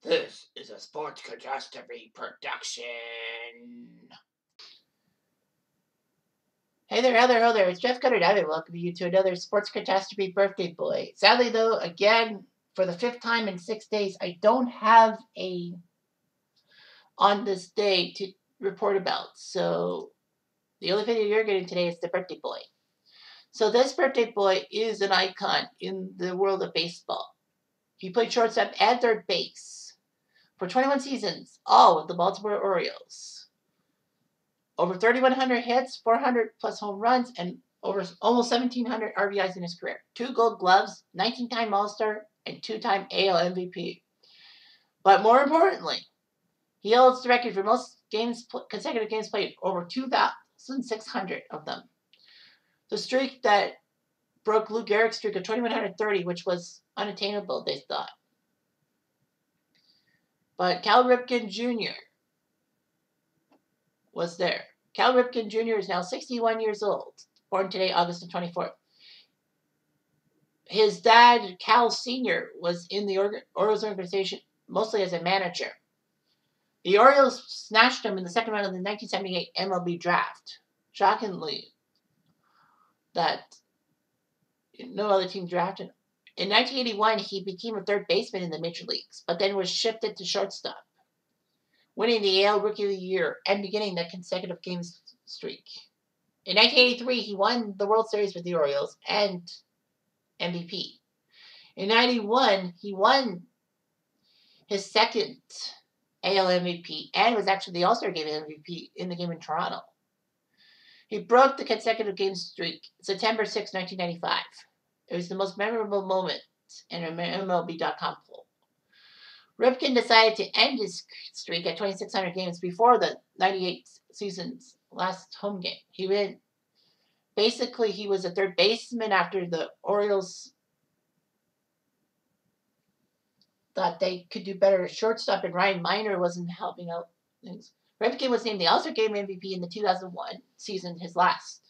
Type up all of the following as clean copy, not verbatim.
This is a Sports Catastrophe production. Hey there, ho there. It's Jeff Cutter Diamond welcoming you to another Sports Catastrophe birthday boy. Sadly, though, again, for the 5th time in 6 days, I don't have a on this day to report about. So the only video you're getting today is the birthday boy. So this birthday boy is an icon in the world of baseball. He played shortstop and third base for 21 seasons, all with the Baltimore Orioles. Over 3,100 hits, 400 plus home runs, and over almost 1,700 RBIs in his career. 2 Gold Gloves, 19-time All-Star, and 2-time AL MVP. But more importantly, he holds the record for most consecutive games played, over 2,600 of them. The streak that broke Lou Gehrig's streak of 2,130, which was unattainable, they thought. But Cal Ripken Jr. was there. Cal Ripken Jr. is now 61 years old, born today, August the 24th. His dad, Cal Sr., was in the Orioles organization mostly as a manager. The Orioles snatched him in the second round of the 1978 MLB draft. Shockingly, that no other team drafted him. In 1981, he became a third baseman in the major leagues, but then was shifted to shortstop, winning the AL Rookie of the Year and beginning the consecutive games streak. In 1983, he won the World Series with the Orioles and MVP. In 91, he won his second AL MVP and was actually the All-Star Game MVP in the game in Toronto. He broke the consecutive game streak September 6, 1995. It was the most memorable moment in an MLB.com poll. Ripken decided to end his streak at 2,600 games before the 98 season's last home game. He was a third baseman after the Orioles thought they could do better at shortstop, and Ryan Miner wasn't helping out things. Ripken was named the All-Star Game MVP in the 2001 season, his last.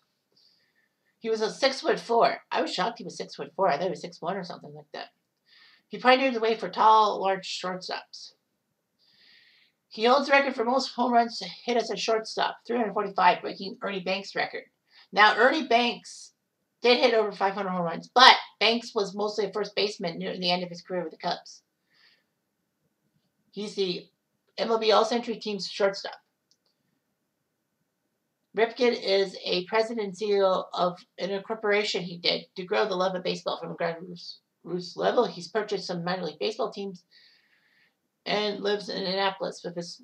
He was a 6'4". I was shocked he was 6'4". I thought he was 6'1" or something like that. He pioneered the way for tall, large shortstops. He holds the record for most home runs hit as a shortstop, 345, breaking Ernie Banks' record. Now, Ernie Banks did hit over 500 home runs, but Banks was mostly a first baseman near the end of his career with the Cubs. He's the MLB All-Century Team's shortstop. Ripken is a president and CEO of a corporation he did to grow the love of baseball from a grassroots level. He's purchased some minor league baseball teams and lives in Annapolis with his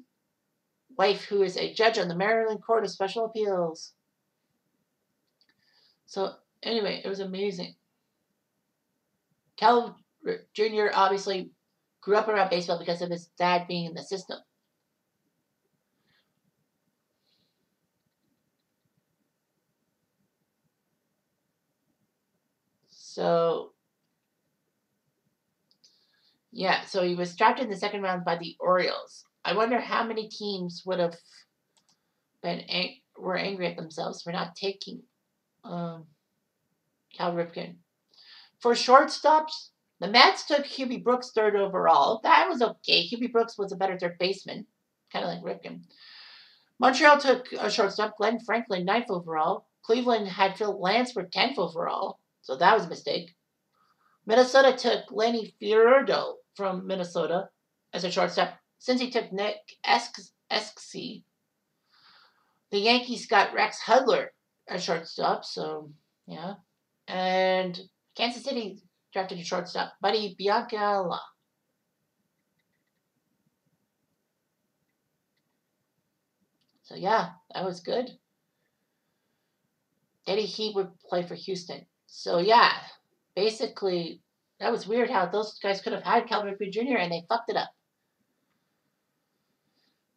wife, who is a judge on the Maryland Court of Special Appeals. So, anyway, it was amazing. Cal Jr. obviously grew up around baseball because of his dad being in the system. So, yeah, so he was drafted in the second round by the Orioles. I wonder how many teams would have were angry at themselves for not taking Cal Ripken. For shortstops, the Mets took Hubie Brooks 3rd overall. That was okay. Hubie Brooks was a better third baseman, kind of like Ripken. Montreal took a shortstop, Glenn Franklin, 9th overall. Cleveland had Phil Lansford 10th overall, so that was a mistake. Minnesota took Lenny Fierdo from Minnesota as a shortstop. Cincy took Nick Eskew. The Yankees got Rex Hudler as shortstop, so yeah. And Kansas City drafted a shortstop, Buddy Biancarella. So yeah, that was good. Eddie Heat would play for Houston. So yeah, basically, that was weird how those guys could have had Cal Ripken Jr. and they fucked it up.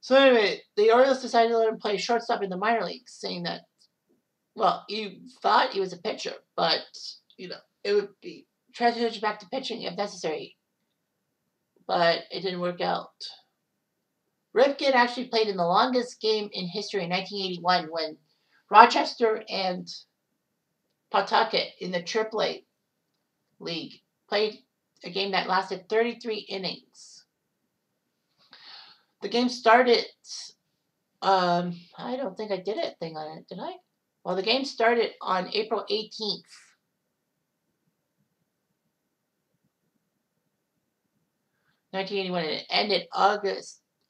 So anyway, the Orioles decided to let him play shortstop in the minor leagues, saying that, well, you thought he was a pitcher, but, it would be transition back to pitching if necessary. But it didn't work out. Ripken actually played in the longest game in history in 1981 when Rochester and Pawtucket in the AAA League played a game that lasted 33 innings. The game started. I don't think I did a thing on it, did I? Well, the game started on April 18th. 1981, and it ended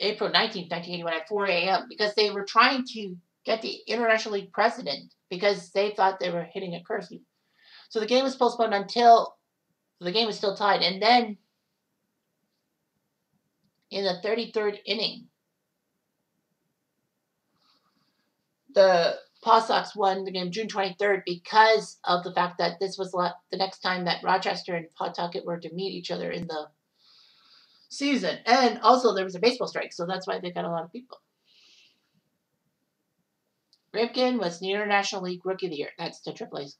April 19th, 1981 at 4 a.m. because they were trying to get the International League president because they thought they were hitting a curfew. So the game was postponed until the game was still tied. And then in the 33rd inning, the Paw Sox won the game June 23rd because of the fact that this was the next time that Rochester and Pawtucket were to meet each other in the season. And also there was a baseball strike, so that's why they got a lot of people. Ripken was the International League Rookie of the Year. That's the AAA.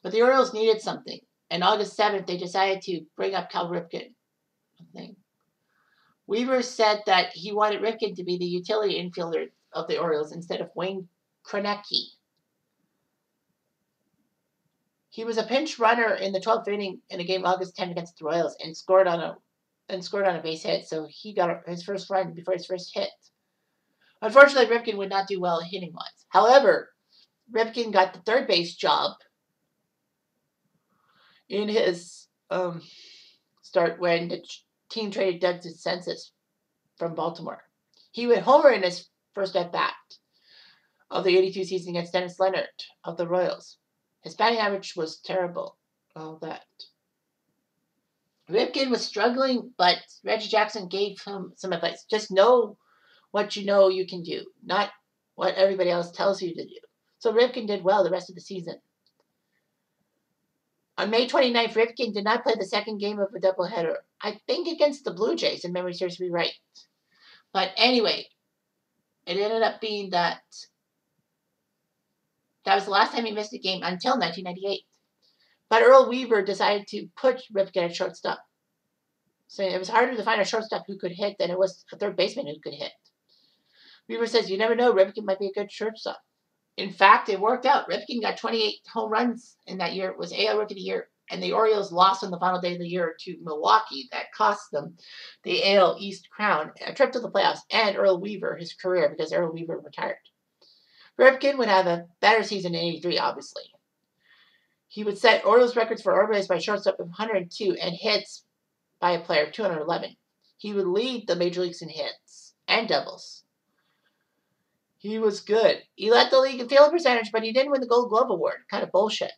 But the Orioles needed something. And August 7th, they decided to bring up Cal Ripken. Weaver said that he wanted Ripken to be the utility infielder of the Orioles instead of Wayne Kronecki. He was a pinch runner in the 12th inning in a game August 10th against the Royals and scored on a base hit, so he got his first run before his first hit. Unfortunately, Ripken would not do well hitting-wise. However, Ripken got the third base job in his start when the team traded Doug DeCensis from Baltimore. He would homer in his first at-bat of the 82 season against Dennis Leonard of the Royals. His batting average was terrible. All that. Ripken was struggling, but Reggie Jackson gave him some advice. Just know what you know you can do, not what everybody else tells you to do. So Ripken did well the rest of the season. On May 29th, Ripken did not play the second game of a doubleheader. I think against the Blue Jays, if memory serves me right. But anyway, it ended up being that was the last time he missed a game until 1998. But Earl Weaver decided to put Ripken at shortstop. So it was harder to find a shortstop who could hit than it was a third baseman who could hit. Weaver says, you never know, Ripken might be a good shortstop. In fact, it worked out. Ripken got 28 home runs in that year. It was AL Rookie of the Year. And the Orioles lost on the final day of the year to Milwaukee. That cost them the AL East crown, a trip to the playoffs, and Earl Weaver his career because Earl Weaver retired. Ripken would have a better season in 83, obviously. He would set Orioles records for RBIs by shortstop of 102 and hits by a player of 211. He would lead the major leagues in hits and doubles. He was good. He led the league in field percentage, but he didn't win the Gold Glove Award. Kind of bullshit.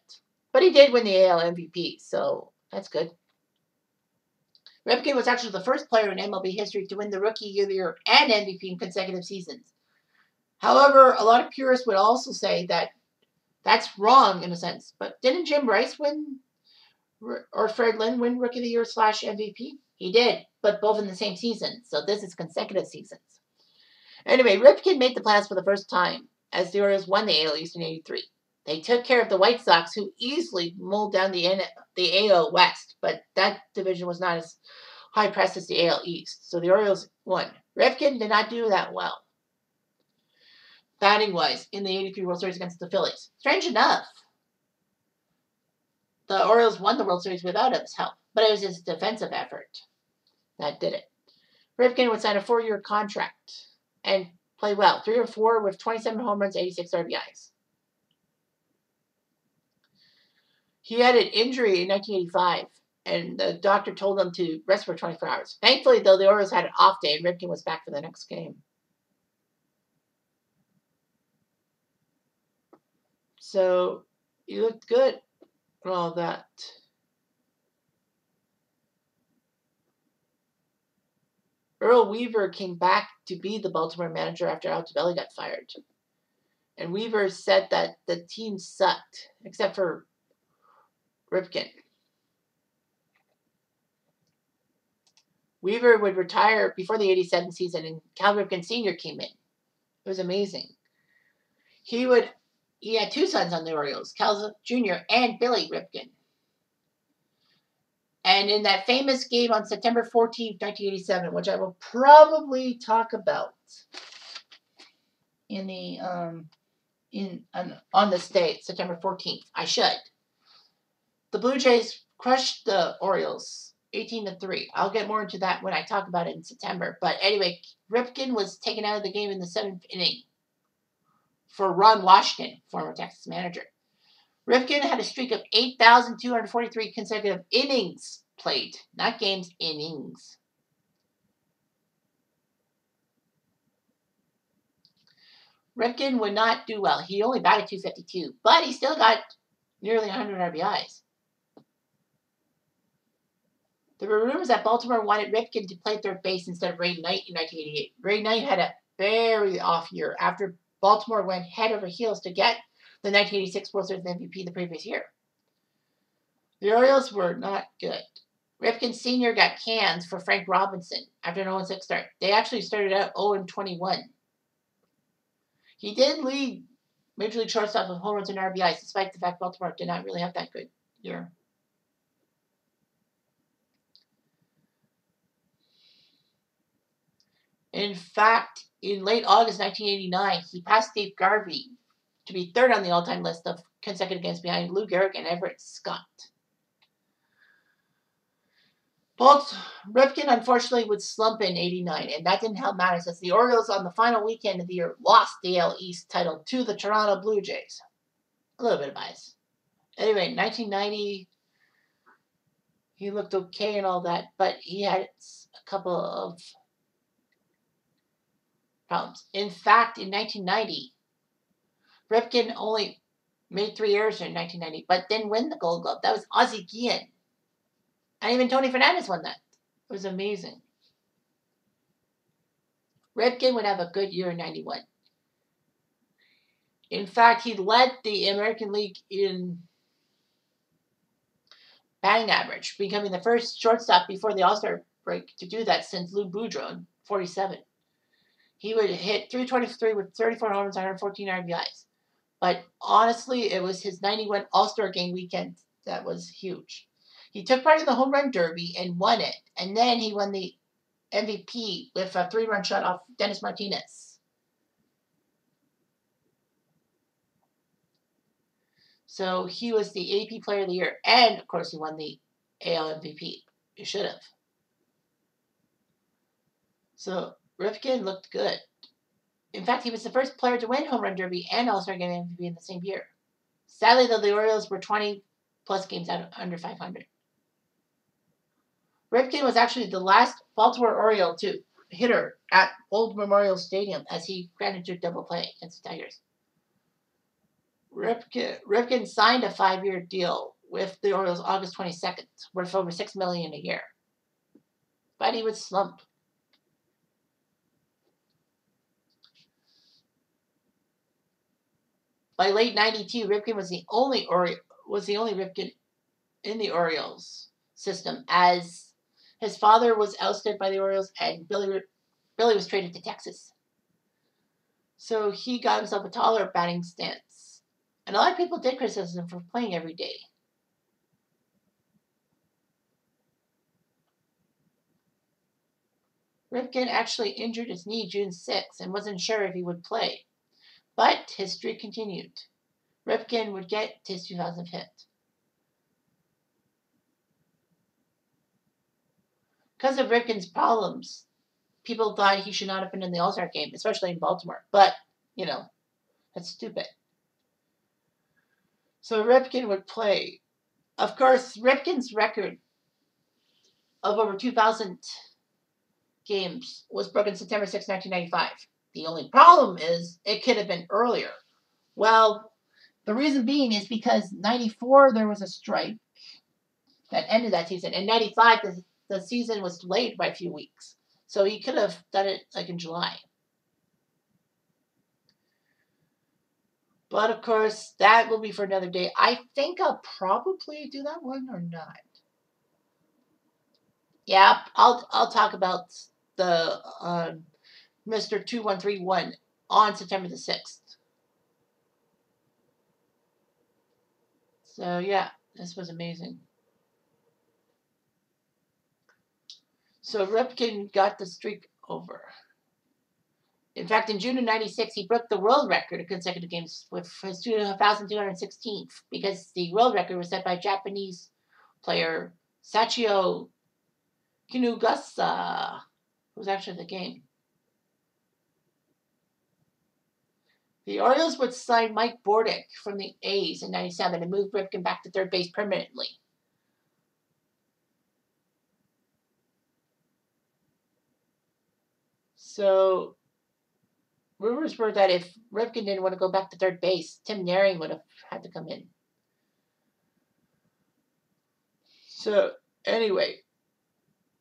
But he did win the AL MVP, so that's good. Ripken was actually the first player in MLB history to win the Rookie of the Year and MVP in consecutive seasons. However, a lot of purists would also say that that's wrong in a sense. But didn't Jim Rice win, or Fred Lynn win Rookie of the Year / MVP? He did, but both in the same season. So this is consecutive seasons. Anyway, Ripken made the playoffs for the first time as the Orioles won the AL East in 83. They took care of the White Sox, who easily mulled down the AL West, but that division was not as high pressed as the AL East. So the Orioles won. Ripken did not do that well, batting-wise, in the 83 World Series against the Phillies. Strange enough, the Orioles won the World Series without his help, but it was his defensive effort that did it. Ripken would sign a 4-year contract and play well. 3 or 4 with 27 home runs, 86 RBIs. He had an injury in 1985, and the doctor told him to rest for 24 hours. Thankfully, though, the Orioles had an off day, and Ripken was back for the next game. So, he looked good for all that. Earl Weaver came back to be the Baltimore manager after Altobelli got fired. And Weaver said that the team sucked, except for Ripken. Weaver would retire before the 87 season, and Cal Ripken Sr. came in. It was amazing. He had 2 sons on the Orioles, Cal Jr. and Billy Ripken. And in that famous game on September 14th, 1987, which I will probably talk about in the on this date, September 14th, I should. The Blue Jays crushed the Orioles 18-3. I'll get more into that when I talk about it in September. But anyway, Ripken was taken out of the game in the 7th inning for Ron Washington, former Texas manager. Ripken had a streak of 8,243 consecutive innings played, not games, innings. Ripken would not do well. He only batted .252, but he still got nearly 100 RBIs. There were rumors that Baltimore wanted Ripken to play third base instead of Ray Knight in 1988. Ray Knight had a very off year after Baltimore went head over heels to get the 1986 World Series MVP the previous year. The Orioles were not good. Ripken Sr. got canned for Frank Robinson after an 0-6 start. They actually started out 0-21. He did lead Major League shortstop with home runs and RBIs, despite the fact Baltimore did not really have that good year. In fact, in late August 1989, he passed Steve Garvey to be third on the all-time list of consecutive games behind Lou Gehrig and Everett Scott. Ripken, unfortunately, would slump in 89, and that didn't help matters as the Orioles on the final weekend of the year lost the AL East title to the Toronto Blue Jays. A little bit of bias. Anyway, 1990, he looked okay and all that, but he had a couple of problems. In fact, in 1990, Ripken only made 3 errors in 1990, but didn't win the Gold Glove. That was Ozzie Guillen. And even Tony Fernandez won that. It was amazing. Ripken would have a good year in 91. In fact, he led the American League in batting average, becoming the first shortstop before the All-Star break to do that since Lou Boudreau, 47. He would hit .323 with 34 home runs, 114 RBIs. But honestly, it was his 91 All-Star Game weekend that was huge. He took part in the Home Run Derby and won it. And then he won the MVP with a 3-run shot off Dennis Martinez. So he was the AP Player of the Year. And, of course, he won the AL MVP. He should have. So Ripken looked good. In fact, he was the first player to win Home Run Derby and All-Star Game MVP in the same year. Sadly, though, the Orioles were 20-plus games out under 500. Ripken was actually the last Baltimore Oriole to hitter at Old Memorial Stadium as he granted to double play against the Tigers. Ripken signed a 5-year deal with the Orioles August 22nd, worth over $6 million a year. But he would slump. By late '92, Ripken was the only Ripken in the Orioles system, as his father was ousted by the Orioles and Billy was traded to Texas. So he got himself a taller batting stance. And a lot of people did criticize him for playing every day. Ripken actually injured his knee June 6 and wasn't sure if he would play. But his streak continued. Ripken would get his 2000th hit. Because of Ripken's problems, people thought he should not have been in the All-Star game, especially in Baltimore. But, you know, that's stupid. So Ripken would play. Of course, Ripken's record of over 2,000 games was broken September 6, 1995. The only problem is it could have been earlier. Well, the reason being is because 94 there was a strike that ended that season. And 95 the season was delayed by a few weeks. So he could have done it like in July. But of course, that will be for another day. I think I'll probably do that one or not. Yeah, I'll talk about the Mr. 2131 on September the 6th. So yeah, this was amazing. So Ripken got the streak over. In fact, in June of '96, he broke the world record of consecutive games with his 2,216th, because the world record was set by Japanese player Sachio Kinugasa, who was actually the game. The Orioles would sign Mike Bordick from the A's in 97 and move Ripken back to third base permanently. So, rumors were that if Ripken didn't want to go back to third base, Tim Naring would have had to come in. So, anyway,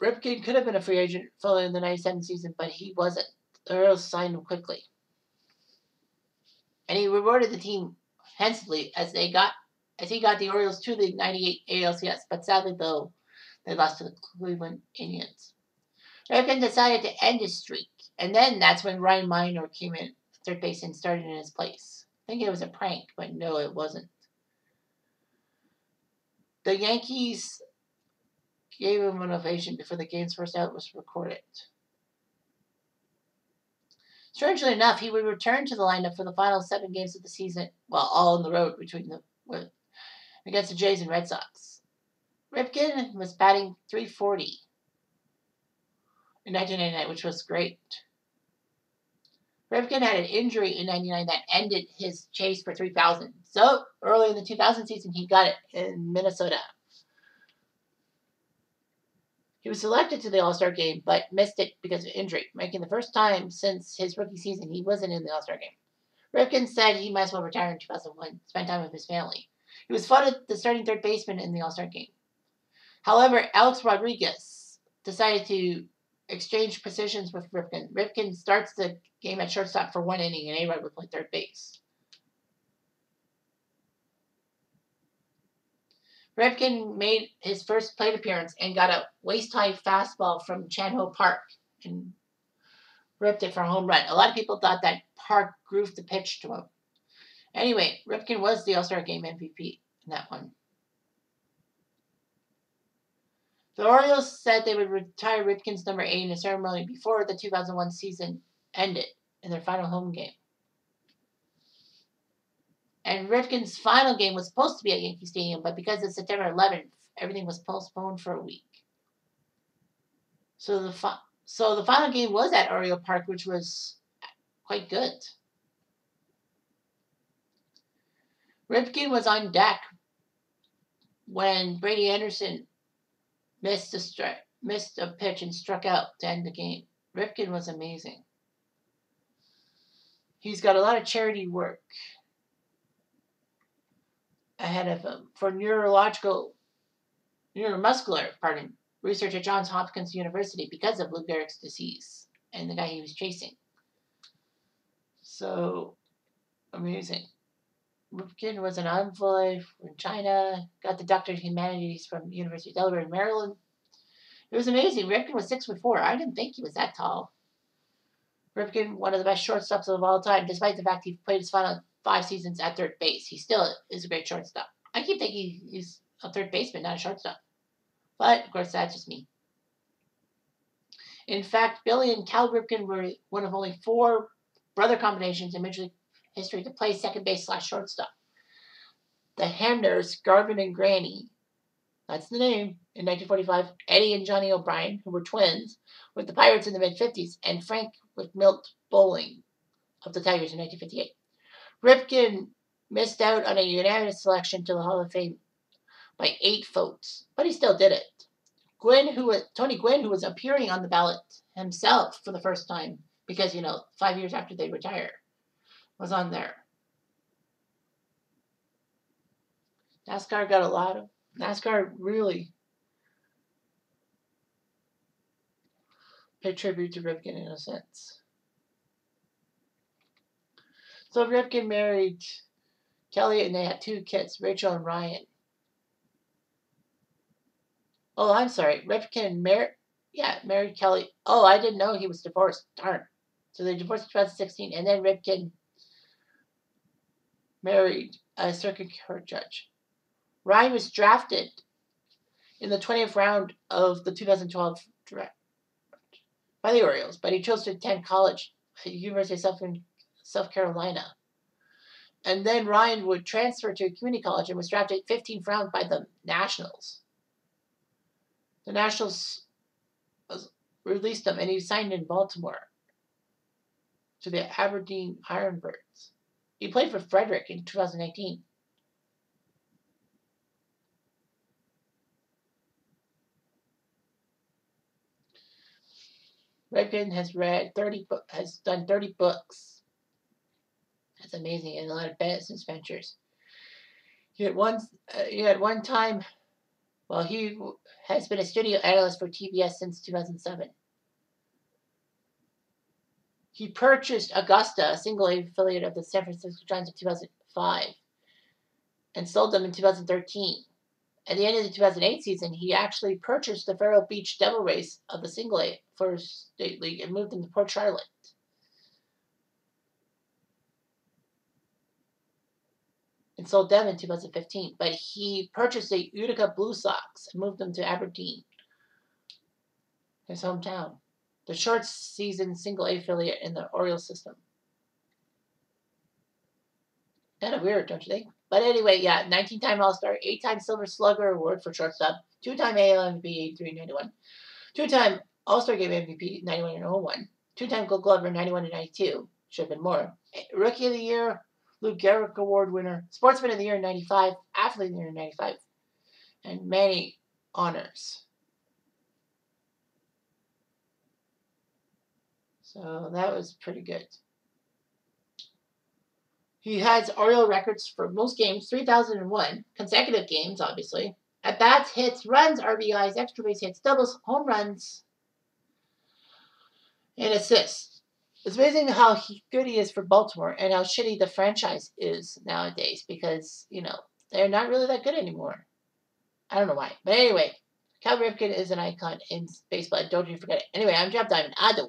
Ripken could have been a free agent following the 97 season, but he wasn't. The Orioles signed him quickly. And he rewarded the team handsomely as he got the Orioles to the 98 ALCS, but sadly, though, they lost to the Cleveland Indians. Ripken decided to end his streak, and then that's when Ryan Minor came in third base and started in his place. I think it was a prank, but no, it wasn't. The Yankees gave him an ovation before the game's first out was recorded. Strangely enough, he would return to the lineup for the final 7 games of the season, all on the road against the Jays and Red Sox. Ripken was batting .340 in 1999, which was great. Ripken had an injury in 99 that ended his chase for 3,000. So, early in the 2000 season, he got it in Minnesota. He was selected to the All-Star game, but missed it because of injury, making the first time since his rookie season he wasn't in the All-Star game. Ripken said he might as well retire in 2001, spend time with his family. He was voted the starting third baseman in the All-Star game. However, Alex Rodriguez decided to exchange positions with Ripken. Ripken starts the game at shortstop for 1 inning, and A-Rod would play third base. Ripken made his first plate appearance and got a waist-high fastball from Chan-Ho Park and ripped it for a home run. A lot of people thought that Park grooved the pitch to him. Anyway, Ripken was the All-Star Game MVP in that one. The Orioles said they would retire Ripken's number 8 in a ceremony before the 2001 season ended in their final home game. And Ripken's final game was supposed to be at Yankee Stadium, but because of September 11th, everything was postponed for a week. So the final game was at Oriole Park, which was quite good. Ripken was on deck when Brady Anderson missed a pitch and struck out to end the game. Ripken was amazing. He's got a lot of charity work ahead of him for neuromuscular research at Johns Hopkins University because of Lou Gehrig's disease and the guy he was chasing. So amazing. Ripken was an envoy from China, got the Doctor of Humanities from the University of Delaware in Maryland. It was amazing. Ripken was 6'4". I didn't think he was that tall. Ripken, one of the best shortstops of all time, despite the fact he played his final 5 seasons at third base. He still is a great shortstop. I keep thinking he's a third baseman, not a shortstop. But, of course, that's just me. In fact, Billy and Cal Ripken were one of only 4 brother combinations in Major League history to play second base / shortstop. The Hamners, Garvin and Granny, that's the name, in 1945, Eddie and Johnny O'Brien, who were twins, with the Pirates in the mid-50s, and Frank with Milt Bowling of the Tigers in 1958. Ripken missed out on a unanimous selection to the Hall of Fame by 8 votes, but he still did it. Tony Gwynn, who was appearing on the ballot himself for the first time, because, 5 years after they retire, was on there. NASCAR really paid tribute to Ripken in a sense. So Ripken married Kelly and they had 2 kids, Rachel and Ryan. Oh, I'm sorry. Ripken married Kelly. Oh, I didn't know he was divorced. Darn. So they divorced in 2016, and then Ripken married a circuit court judge. Ryan was drafted in the 20th round of the 2012 draft by the Orioles, but he chose to attend college at the University of South Carolina. And then Ryan would transfer to a community college and was drafted 15th round by the Nationals. The Nationals released him, and he signed in Baltimore to the Aberdeen Ironbirds. He played for Frederick in 2019. RIPKEN has done 30 books. That's amazing, and a lot of business ventures. He had one time. Well, he has been a studio analyst for TBS since 2007. He purchased Augusta, a single-A affiliate of the San Francisco Giants in 2005, and sold them in 2013. At the end of the 2008 season, he actually purchased the Vero Beach Devil Rays of the single-A for State League and moved them to Port Charlotte. And sold them in 2015. But he purchased the Utica Blue Sox and moved them to Aberdeen, his hometown. The short season single-A affiliate in the Orioles system. Kind of weird, don't you think? But anyway, yeah, 19-time All-Star, 8-time Silver Slugger Award for shortstop, 2-time AL MVP, 83-91, 2-time All-Star Game MVP, 91 and 01, 2-time Gold Glover, 91 and 92, should have been more. Rookie of the Year, Lou Gehrig Award winner, Sportsman of the Year in 95, Athlete of the Year in 95, and many honors. So that was pretty good. He has Oriole records for most games, 3,001 consecutive games, obviously. At bats, hits, runs, RBIs, extra base hits, doubles, home runs, and assists. It's amazing how good he is for Baltimore and how shitty the franchise is nowadays because, they're not really that good anymore. I don't know why. But anyway, Cal Ripken is an icon in baseball. Don't you forget it. Anyway, I'm Jeff Diamond. Ado.